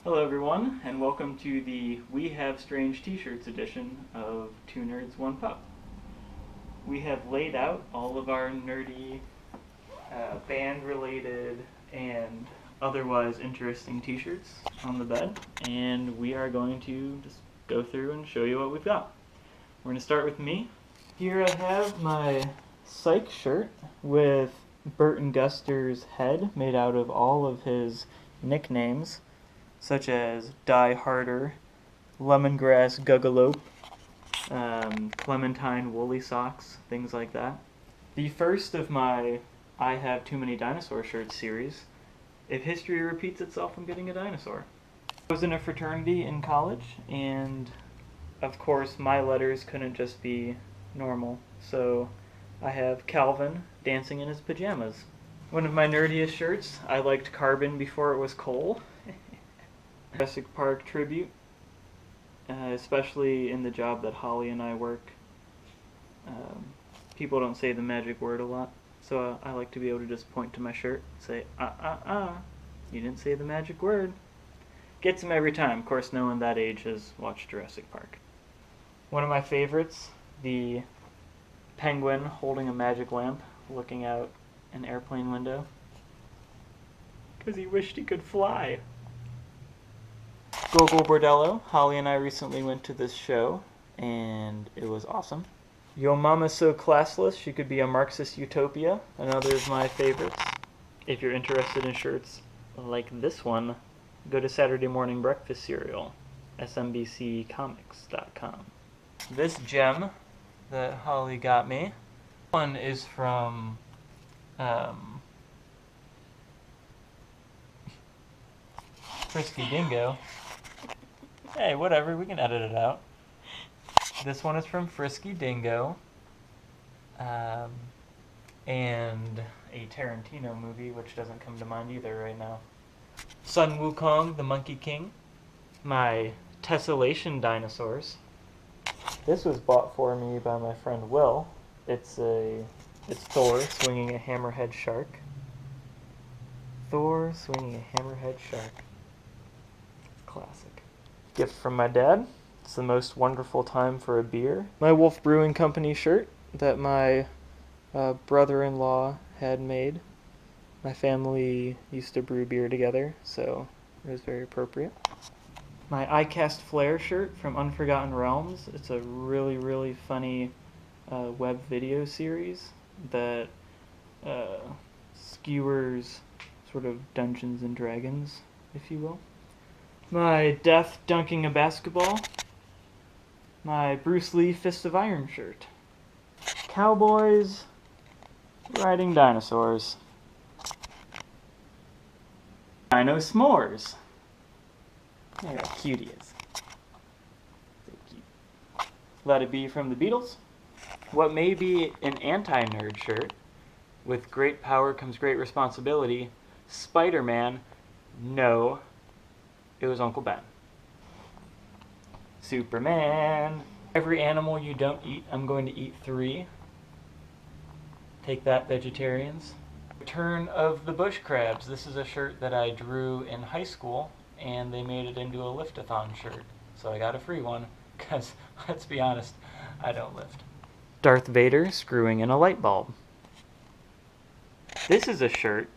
Hello everyone, and welcome to the We Have Strange T-shirts edition of Two Nerds, One Pup. We have laid out all of our nerdy, band-related, and otherwise interesting T-shirts on the bed, and we are going to just go through and show you what we've got. We're going to start with me. Here I have my Psych shirt with Bert & Guster's head made out of all of his nicknames, such as Die Harder, Lemongrass Gugalope, Clementine Woolly Socks, things like that. The first of my I Have Too Many Dinosaur Shirts series. If history repeats itself, I'm getting a dinosaur. I was in a fraternity in college, and of course my letters couldn't just be normal, so I have Calvin dancing in his pajamas. One of my nerdiest shirts, I liked carbon before it was coal. Jurassic Park tribute, especially in the job that Holly and I work. People don't say the magic word a lot, so I like to be able to just point to my shirt and say, you didn't say the magic word. Gets him every time. Of course, no one that age has watched Jurassic Park. One of my favorites, the penguin holding a magic lamp, looking out an airplane window, because he wished he could fly. Gogol Bordello. Holly and I recently went to this show, and it was awesome. Yo Mama's So Classless, she could be a Marxist utopia, another of my favorites. If you're interested in shirts like this one, go to Saturday Morning Breakfast Cereal, smbccomics.com. This gem that Holly got me, one is from Frisky Dingo. Hey, whatever, we can edit it out. This one is from Frisky Dingo, and a Tarantino movie, which doesn't come to mind either right now. Sun Wukong, the Monkey King. My tessellation dinosaurs. This was bought for me by my friend Will. It's Thor swinging a hammerhead shark. Thor swinging a hammerhead shark. Classic. Gift from my dad. It's the most wonderful time for a beer. My Wolf Brewing Company shirt that my brother-in-law had made. My family used to brew beer together, so it was very appropriate. My iCast Flare shirt from Unforgotten Realms. It's a really, really funny web video series that skewers sort of Dungeons and Dragons, if you will. My Death Dunking a Basketball. My Bruce Lee Fist of Iron shirt. Cowboys riding dinosaurs. Dino S'mores. Look how cute he is. So cute. Let It Be from the Beatles. What may be an anti-nerd shirt. With great power comes great responsibility. Spider-Man. No. It was Uncle Ben. Superman. Every animal you don't eat, I'm going to eat 3. Take that, vegetarians. Return of the Bush Crabs. This is a shirt that I drew in high school, and they made it into a lift-a-thon shirt. So I got a free one, because, let's be honest, I don't lift. Darth Vader screwing in a light bulb. This is a shirt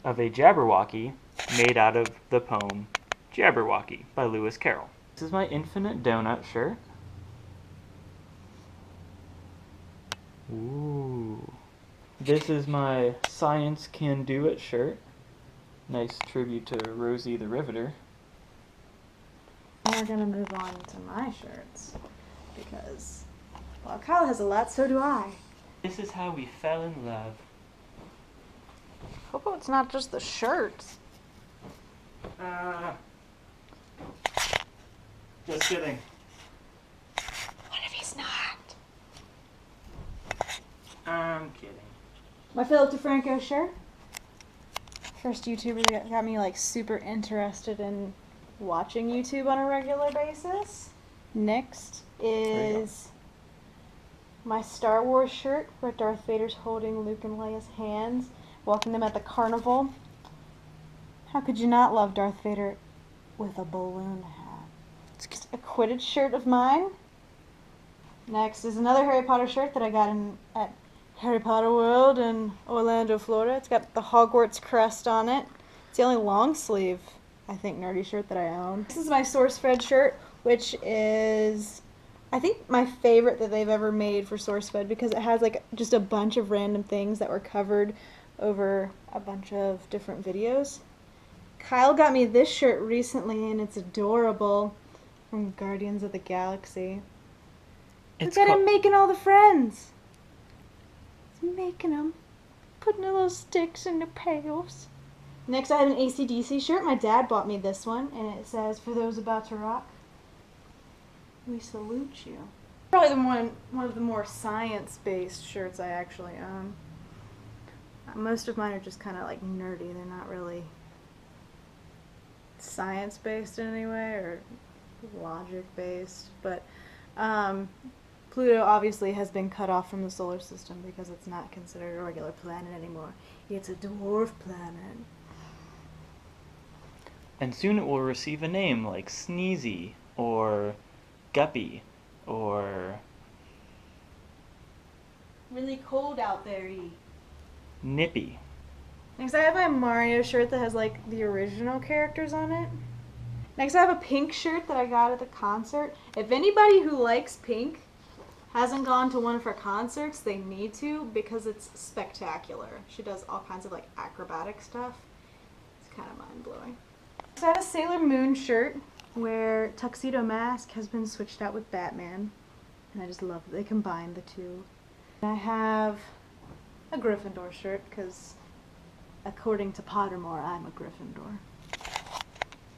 of a Jabberwocky made out of the poem Jabberwocky by Lewis Carroll. This is my Infinite Donut shirt. Ooh. This is my Science Can Do It shirt. Nice tribute to Rosie the Riveter. We're gonna move on to my shirts because while Kyle has a lot, so do I. This is how we fell in love. Hope it's not just the shirts. Just kidding. What if he's not? I'm kidding. My Philip DeFranco shirt. First YouTuber that got me like super interested in watching YouTube on a regular basis. Next is my Star Wars shirt where Darth Vader's holding Luke and Leia's hands, walking them at the carnival. How could you not love Darth Vader with a balloon hat? It's a Quidditch shirt of mine. Next is another Harry Potter shirt that I got at Harry Potter World in Orlando, Florida. It's got the Hogwarts crest on it. It's the only long sleeve, I think, nerdy shirt that I own. This is my SourceFed shirt, which is, I think, my favorite that they've ever made for SourceFed because it has like just a bunch of random things that were covered over a bunch of different videos. Kyle got me this shirt recently and it's adorable, from Guardians of the Galaxy. Look at him making all the friends. He's making them, putting the little sticks in the pails. Next I have an AC/DC shirt. My dad bought me this one and it says, "For those about to rock, we salute you." Probably one of the more science-based shirts I actually own. Most of mine are just kind of like nerdy. They're not really science-based in any way or logic-based, but Pluto obviously has been cut off from the solar system because it's not considered a regular planet anymore. It's a dwarf planet. And soon it will receive a name like Sneezy, or Guppy, or Really cold out there, Nippy. Next I have my Mario shirt that has like the original characters on it. Next I have a pink shirt that I got at the concert. If anybody who likes pink hasn't gone to one of her concerts, they need to because it's spectacular. She does all kinds of like acrobatic stuff. It's kind of mind-blowing. So I have a Sailor Moon shirt where Tuxedo Mask has been switched out with Batman. And I just love that they combined the two. And I have a Gryffindor shirt because according to Pottermore, I'm a Gryffindor.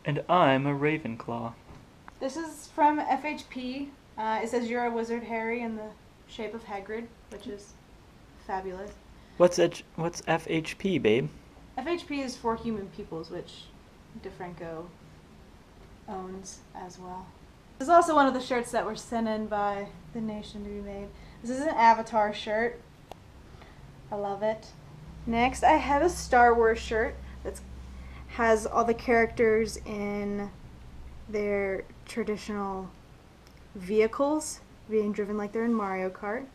And I'm a Ravenclaw. This is from FHP. It says "You're a Wizard, Harry" in the shape of Hagrid, which is fabulous. What's FHP, babe? FHP is For Human Peoples, which DeFranco owns as well. This is also one of the shirts that were sent in by the Nation to be made. This is an Avatar shirt. I love it. Next, I have a Star Wars shirt that has all the characters in their traditional vehicles being driven like they're in Mario Kart.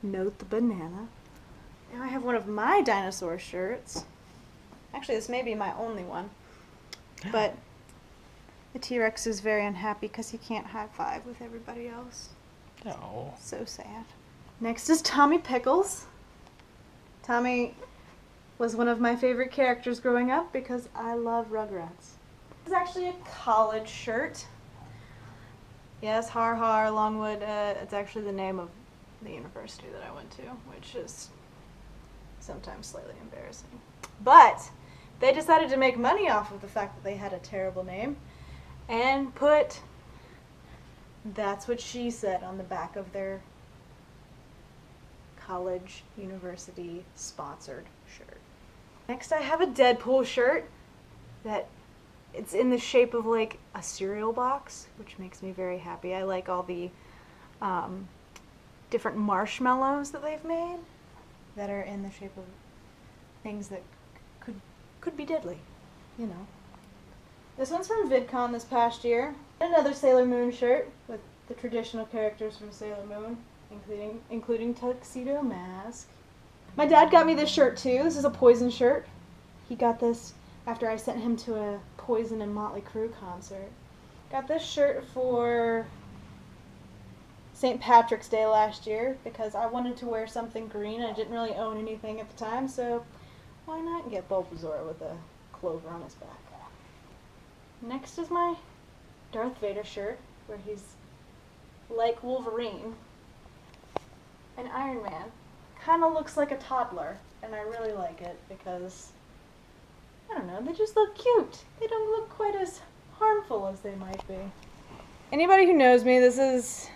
Note the banana. Now I have one of my dinosaur shirts. Actually, this may be my only one. But the T-Rex is very unhappy because he can't high-five with everybody else. No. So sad. Next is Tommy Pickles. Tommy was one of my favorite characters growing up because I love Rugrats. This is actually a college shirt. Yes, Har Har, Longwood, it's actually the name of the university that I went to, which is sometimes slightly embarrassing. But they decided to make money off of the fact that they had a terrible name and put "That's What She Said" on the back of their college, university sponsored shirt. Next I have a Deadpool shirt that it's in the shape of like a cereal box, which makes me very happy. I like all the different marshmallows that they've made that are in the shape of things that could be deadly, you know. This one's from VidCon this past year. Another Sailor Moon shirt with the traditional characters from Sailor Moon, including Tuxedo Mask. My dad got me this shirt too. This is a Poison shirt. He got this after I sent him to a Poison and Motley Crue concert. Got this shirt for St. Patrick's Day last year because I wanted to wear something green. I didn't really own anything at the time, so why not get Bulbasaur with a clover on his back? Next is my Darth Vader shirt where he's like Wolverine. And Iron Man kind of looks like a toddler, and I really like it because, I don't know, they just look cute. They don't look quite as harmful as they might be. Anybody who knows me, this is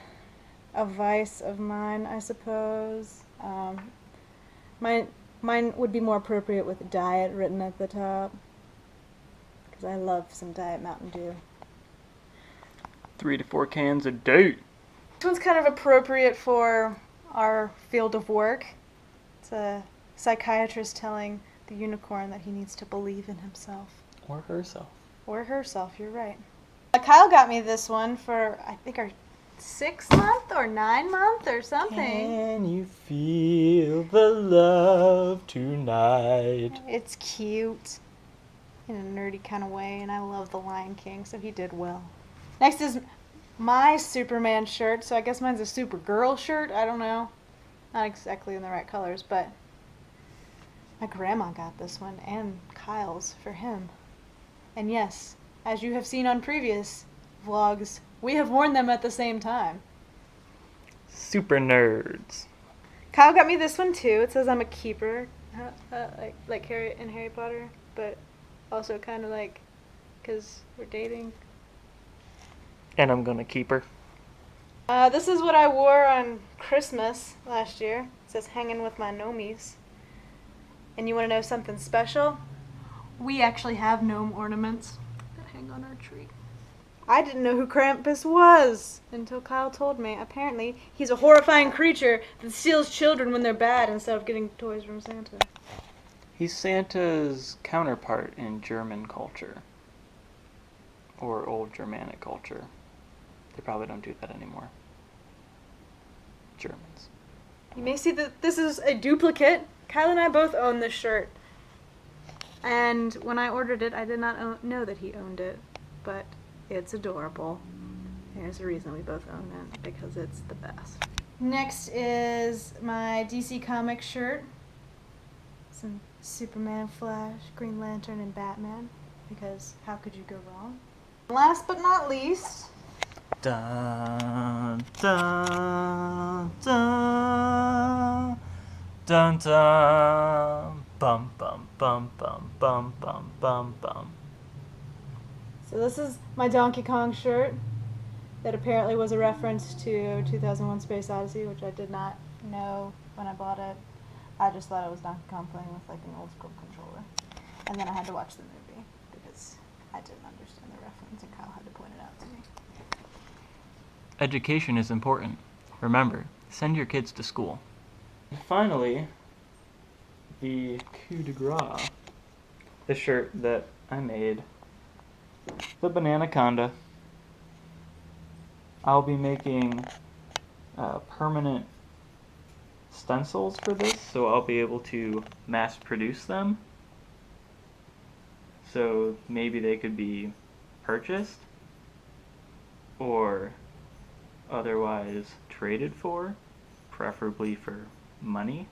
a vice of mine, I suppose. Mine would be more appropriate with diet written at the top, because I love some Diet Mountain Dew. 3 to 4 cans a day. This one's kind of appropriate for our field of work. It's a psychiatrist telling the the unicorn that he needs to believe in himself. Or herself. Or herself, you're right. Kyle got me this one for, I think, our 6-month or 9-month or something. Can you feel the love tonight? It's cute in a nerdy kind of way, and I love the Lion King, so he did well. Next is my Superman shirt, so I guess mine's a Supergirl shirt. I don't know. Not exactly in the right colors, but my grandma got this one, and Kyle's for him. And yes, as you have seen on previous vlogs, we have worn them at the same time. Super nerds. Kyle got me this one too. It says I'm a keeper, like Harry in Harry Potter, but also kind of like, because we're dating. And I'm gonna keep her. This is what I wore on Christmas last year. It says hanging with my gnomies. And you want to know something special? We actually have gnome ornaments that hang on our tree. I didn't know who Krampus was until Kyle told me. Apparently, he's a horrifying creature that steals children when they're bad instead of getting toys from Santa. He's Santa's counterpart in German culture. Or old Germanic culture. They probably don't do that anymore. Germans. You may see that this is a duplicate. Kyle and I both own this shirt. And when I ordered it, I did not know that he owned it. But it's adorable. There's a reason we both own it, because it's the best. Next is my DC Comics shirt. Some Superman, Flash, Green Lantern, and Batman. Because how could you go wrong? Last but not least, Dun dun dun dun dun bum bum bum bum bum bum bum bum. so this is my Donkey Kong shirt that apparently was a reference to 2001 Space Odyssey, which I did not know when I bought it. I just thought it was Donkey Kong playing with like an old school controller. And then I had to watch the movie because I didn't understand the reference and Kyle had to point it out to me. Education is important. Remember, send your kids to school. And finally, the coup de grace. The shirt that I made. The Bananaconda. I'll be making permanent stencils for this, so I'll be able to mass produce them. So maybe they could be purchased or otherwise traded for, preferably for money.